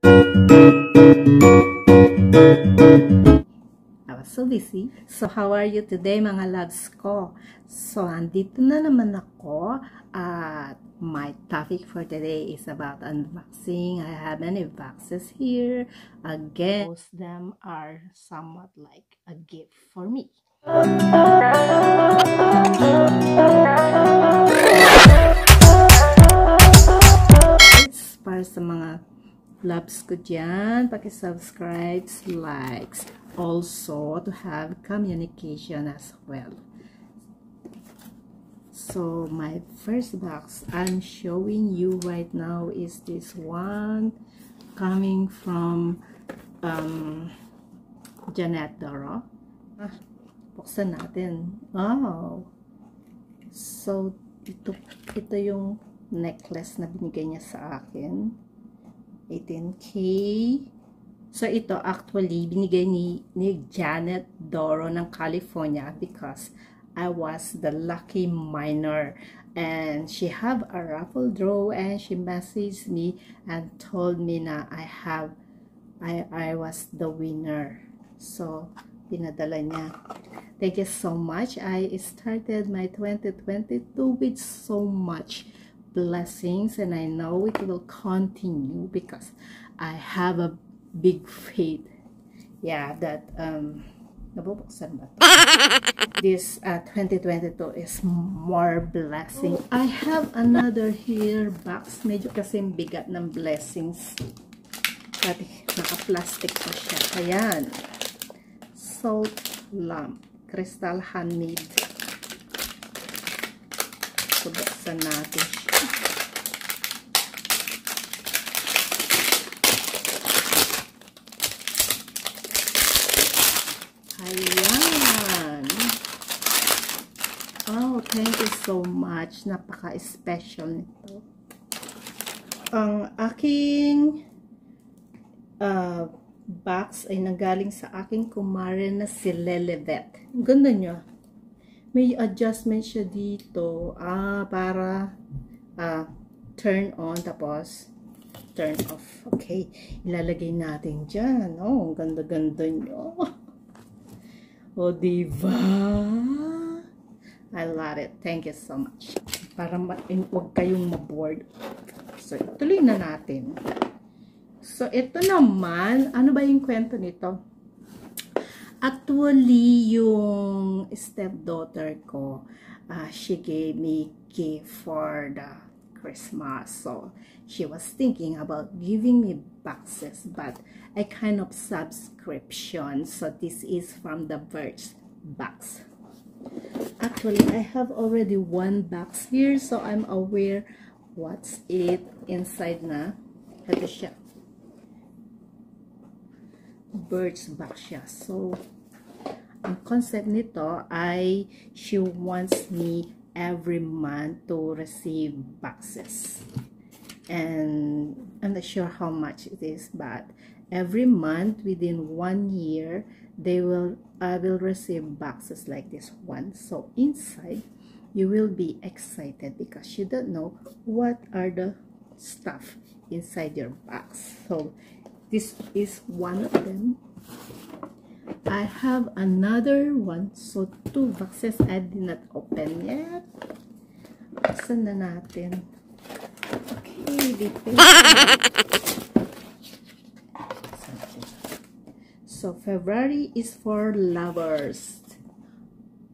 I was so busy. So, how are you today, mga loves ko? So, andito na naman ako at my topic for today is about unboxing. I have many boxes here. Again, most of them are somewhat like a gift for me. It's para sa mga loves ko dyan. Paki-subscribe, likes, also to have communication as well. So my first box I'm showing you right now is this one coming from Janet Doro. Buksan natin. Oh, so ito yung necklace na binigay niya sa akin. 18K. So ito actually binigay ni Janet Doro ng California because I was the lucky winner, and she have a raffle draw and she messaged me and told me na I was the winner. So pinadala niya. Thank you so much. I started my 2022 with so much blessings, and I know it will continue because I have a big faith, yeah, that nabubuksan ba ito? This 2022 is more blessing. I have another here box, medyo kasi bigat ng blessings at naka-plastic pa siya. Ayan, salt lamp, crystal handmade. So buksan natin siya. Ayan. Oh, thank you so much. Napaka-special nito. Ang aking box ay nanggaling sa aking kumare na si Lelevet. Ganda niya. May adjustment siya dito. Para turn on tapos turn off. Okay. Ilalagay natin dyan. Oh, ang ganda-ganda niyo. Oh, diba? I love it. Thank you so much. Para huwag kayong maboard. So, tuloy na natin. So, ito naman, ano ba yung kwento nito? Actually, yung stepdaughter ko, she gave me gift for the Christmas. So, she was thinking about giving me boxes, but a kind of subscription. So this is from the Birchbox. Actually, I have already one box here, so I'm aware what's it inside na. Ito siya. Birchbox siya. So, ang concept nito ay she wants me every month to receive boxes. And I'm not sure how much it is, but every month within 1 year I will receive boxes like this one. So inside you will be excited because you don't know what are the stuff inside your box. So this is one of them. I have another one. So 2 boxes I did not open yet. Buksan na natin. Okay, so February is for lovers.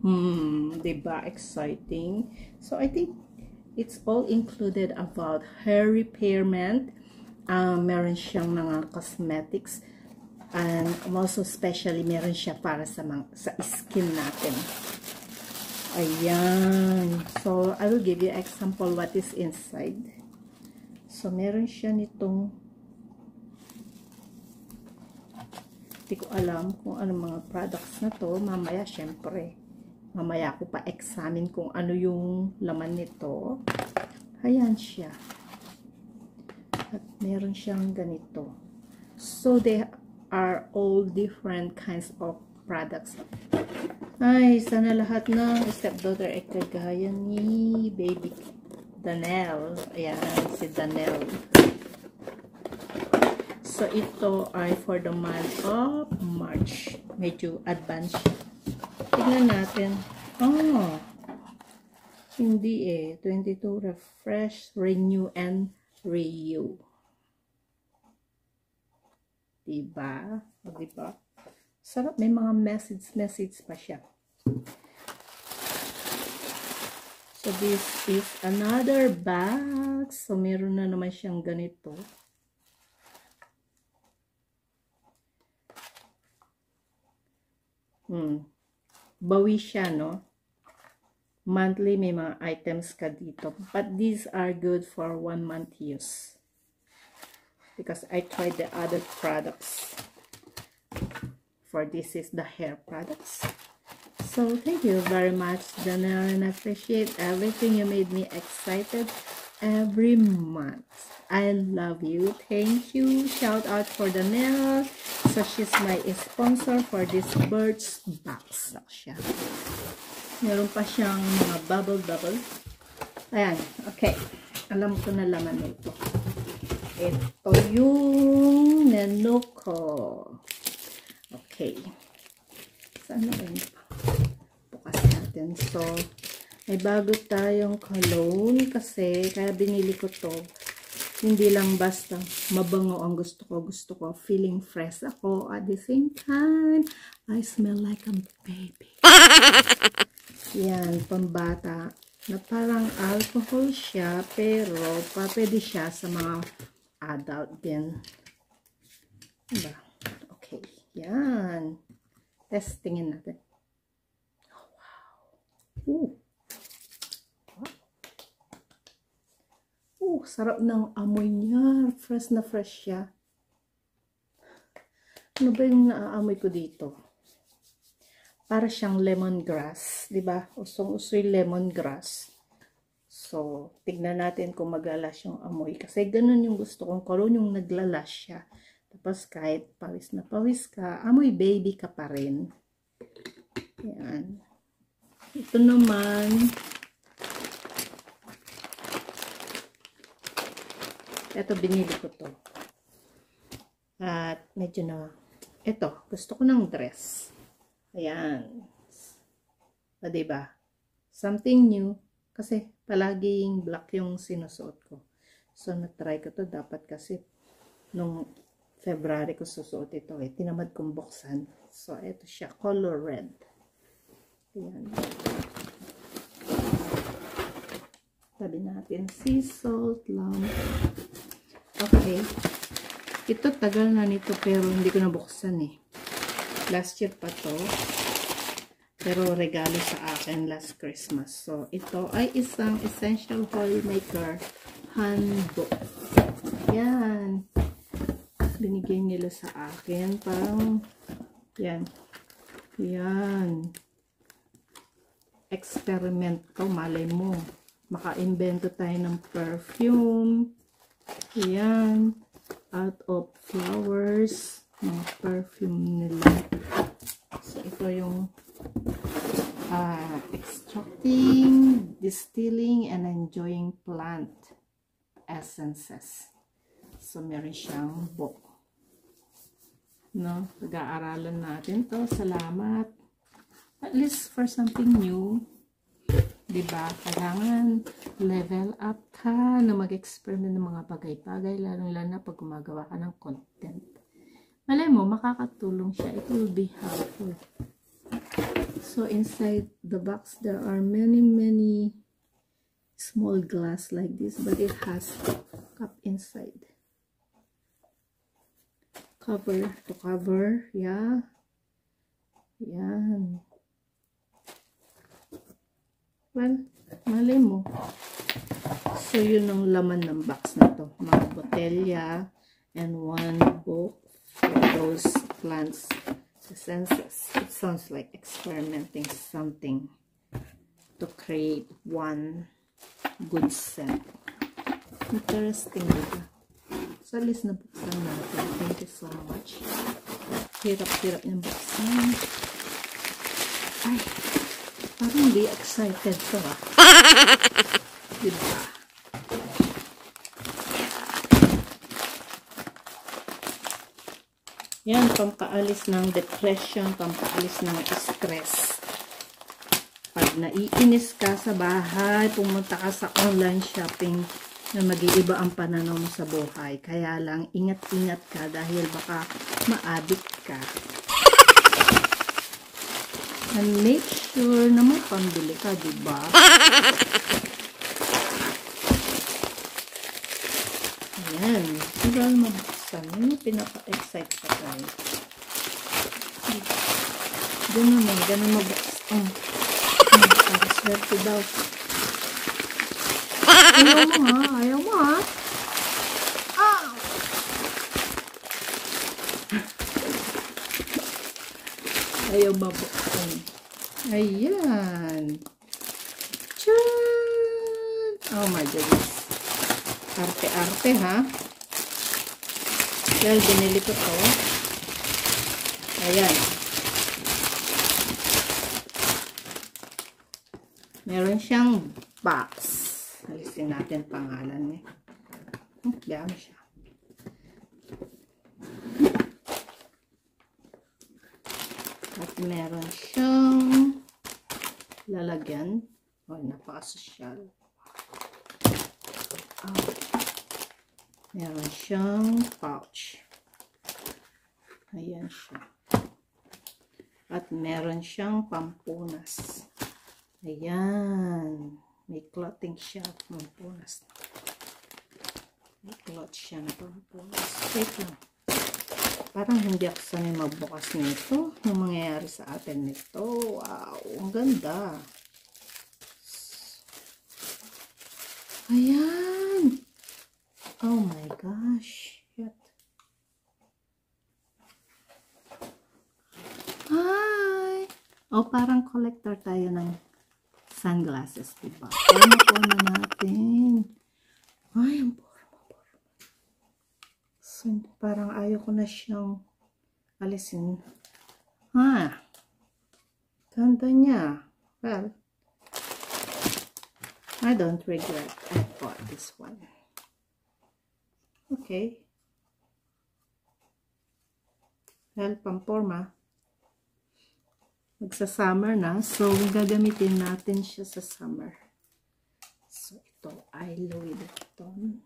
Diba? Exciting. So I think it's all included about hair repairment. Meron siyang mga cosmetics, and also especially meron siya para sa skin natin. Ayan. So I will give you example what is inside. So meron siya nitong, hindi ko alam kung ano mga products na to. Mamaya syempre, mamaya ko pa examine kung ano yung laman nito. Ayan siya. At meron siyang ganito. So they are all different kinds of products. Ay, sana lahat ng stepdaughter ay kagaya ni baby Danelle. Ayan, si Danelle. So So, ito ay for the month of March. Medyo advanced. Tignan natin. Oh, hindi eh. 22, refresh, renew, and renew. Diba? Diba? Sarap. May mga message pa siya. So, this is another box. So, meron na naman siyang ganito. Bawi siya, no? Monthly, may mga items ka dito. But these are good for 1 month use. Because I tried the other products. For this is the hair products. So, thank you very much, Danielle, and I appreciate everything. You made me excited every month. I love you. Thank you. Shout out for Danielle. So, she's my sponsor for this Birchbox. Siya. Meron pa siyang mga bubble. Ayan. Okay. Alam ko na laman nito. Ito yung menu ko. Okay. Saan na rin pa? Bukas natin. So, may bago tayong cologne kasi kaya binili ko to. Hindi lang basta mabango ang gusto ko. Gusto ko feeling fresh ako. At the same time, I smell like a baby. Yan, pambata. Na parang alcohol siya, pero pwede siya sa mga adult din. Diba? Okay. Yan. Testingin natin. Oh, wow. Ooh. Wow. Sarap ng amoy niya. Fresh na fresh siya. Ano ba yung naaamoy ko dito? Para siyang lemongrass. Diba? Usong-uso yung lemongrass. So, tignan natin kung maglalas yung amoy. Kasi ganun yung gusto kong cologne, yung naglalas siya. Tapos kahit pawis na pawis ka, amoy baby ka pa rin. Yan. Ito naman. Ito, binili ko to. At medyo na, ito, gusto ko ng dress. Ayan. O, diba? Something new. Kasi palaging black yung sinusuot ko. So, na-try ko to. Dapat kasi nung February ko susuot ito eh. Tinamad kong buksan. So, ito siya. Color red. Ayan. Sabi natin, sea salt lamp. Okay. Ito, tagal na nito pero hindi ko nabuksan eh. Last year pa to. Pero regalo sa akin last Christmas. So, ito ay isang essential oil maker handbook. Yan. Binigay nila sa akin. Parang, yan. Yan. Experiment to. Malay mo. Maka-invento tayo ng perfume. Yan. Out of flowers. Mga perfume nila. So, ito yung extracting, distilling, and enjoying plant essences. So, meron siyang book. No? Pag-aaralan natin to. Salamat. At least for something new. Diba? Kailangan level up ka na mag-experiment ng mga bagay-bagay. Lalong-lalo na pag gumagawa ka ng content. Malay mo, makakatulong siya. It will be helpful. So, inside the box, there are many small glass like this. But it has cup inside. Cover to cover. Yeah. Yan. Well, malay mo. So, yun ang laman ng box na to. Mga botelya and one book for those plants essences. It sounds like experimenting something to create one good scent. Interesting, diba? So, at least nabuksan natin. Thank you so much. Hirap-hirap yung buksan. Ay, parang hindi excited to ah. Diba? Yan, pampaalis ng depression, pampaalis ng stress. Pag naiinis ka sa bahay, pumunta ka sa online shopping na mag-iiba ang pananaw mo sa buhay. Kaya lang, ingat-ingat ka dahil baka ma-addict ka. And make sure na may pambili ka, diba? Ayan. Sigal mabuksan. Ano pinaka-excite pa tayo? Ganun eh. Ganun mabuksan. Para swerte daw. Ayaw mo ha. Ayaw mo ha. Ah! Ayaw mabuksan. Ayan. Tchan! Oh my goodness. Arte-arte ha. Dahil binili ko to. Ayan. Meron siyang box. Alisin natin pangalan niya. Diyan siya. At meron siyang lalagyan. Oh, napaka-sosyal. Oh. Meron siyang pouch. Ayan siya. At meron siyang pampunas. Ayan. May clothing siya. Pampunas. May cloth siya na pampunas. Wait lang. Parang hindi ako sanay magbukas nito. Anong mangyayari sa atin nito? Wow. Ang ganda. Ayan. Oh my gosh. Shit. Hi. Oh, parang collector tayo ng sunglasses, diba? Ano po na natin? Ay, ang forma. So, parang ayaw ko na siyang alisin. Ah. Ganda niya. Well, I don't regret I bought this one. Okay. Well, pamporma. Magsa-summer na. So, gagamitin natin siya sa summer. So, ito ay Louis Vuitton.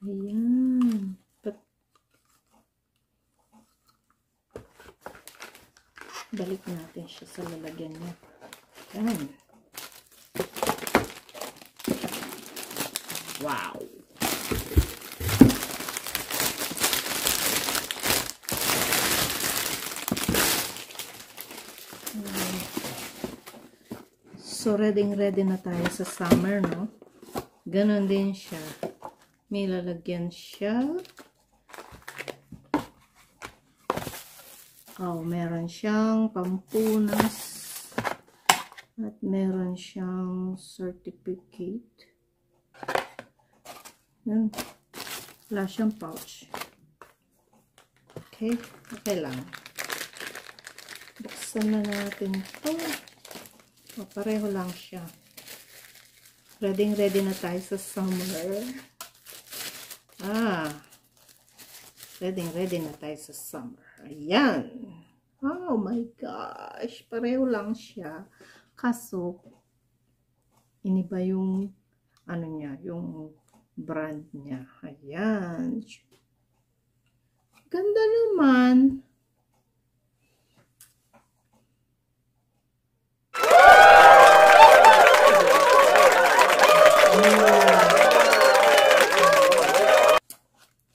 Ayan. Balik natin siya sa lalagyan niya. Ayan. Wow! So, ready na tayo sa summer, no? Ganon din siya. May lalagyan siya. Oh, meron siyang pampunas. At meron siyang certificate. Yan. Wala siyang pouch. Okay? Okay lang. Buksan na natin ito. O, pareho lang siya. Ready na tayo sa summer. Ah. Ready na tayo sa summer. Ayan. Oh my gosh. Pareho lang siya. Kaso, iniba yung ano niya, yung brand niya. Ayan. Ganda naman.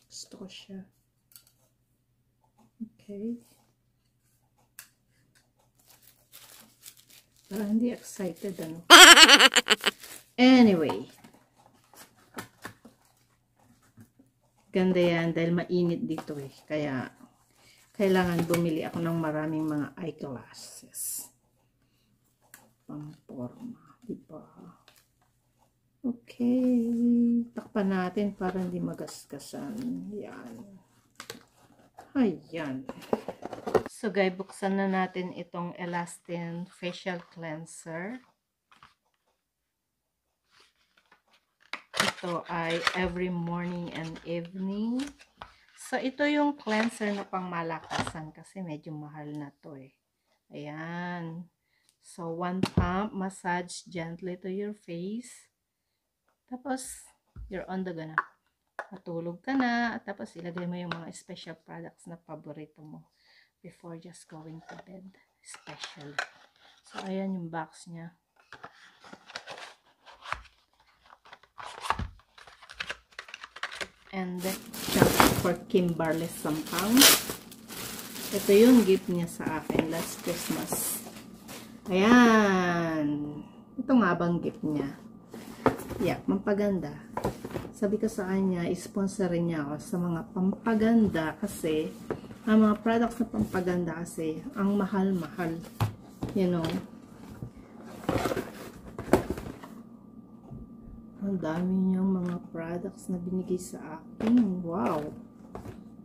Gusto ko siya. Okay. Parang hindi excited, ano? Anyway. Ganda yan dahil mainit dito eh. Kaya, kailangan bumili ako ng maraming mga eyeglasses. Pamporma. Diba? Okay. Takpan natin para hindi magasgasan. Yan. Ayan. So guys, buksan na natin itong Alastin facial cleanser. Ito ay every morning and evening. So, ito yung cleanser na pangmalakasan kasi medyo mahal na to eh. Ayan. So, 1 pump, massage gently to your face. Tapos, you're on the go na. Matulog ka na. At tapos, ilagay mo yung mga special products na paborito mo before just going to bed. Special. So, ayan yung box niya. And then, for Kimberly Sampang. Ito yung gift niya sa akin last Christmas. Ayan. Ito nga bang gift niya? Yeah, pampaganda. Sabi ko sa kanya, isponsorin niya ako sa mga pampaganda kasi ang mga products na pampaganda kasi ang mahal-mahal. You know. Ang dami niyang mga products na binigay sa akin. Wow.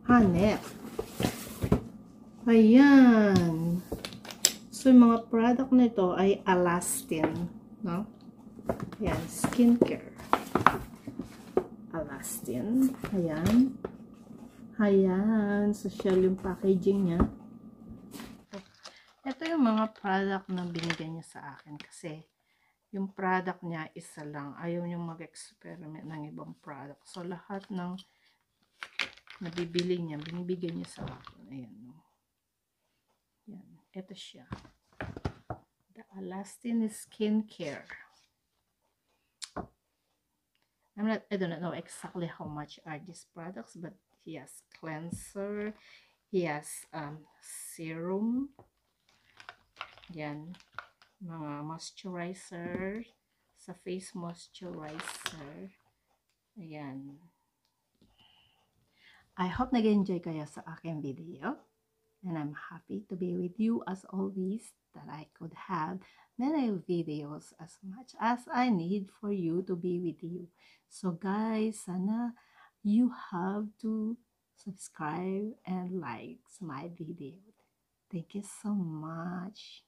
Hanep. Ayan. So, yung mga product nito ay Alastin. No? Ayan. Skincare. Alastin. Ayan. Ayan. Social yung packaging niya. Ito yung mga product na binigay niya sa akin kasi yung product niya isa lang. Ayaw niyang mag-experiment ng ibang product. So, lahat ng nabibili niya, binibigay niya sa akin. Ayan. No? Yan. Ito siya. The Alastin Skincare. I don't know exactly how much are these products, but he has cleanser. He has serum. Yan. Mga moisturizer. Sa face moisturizer. Ayan. I hope nag-enjoy kayo sa aking video. And I'm happy to be with you as always, that I could have many videos as much as I need for you to be with you. So guys, sana you have to subscribe and like my video. Thank you so much.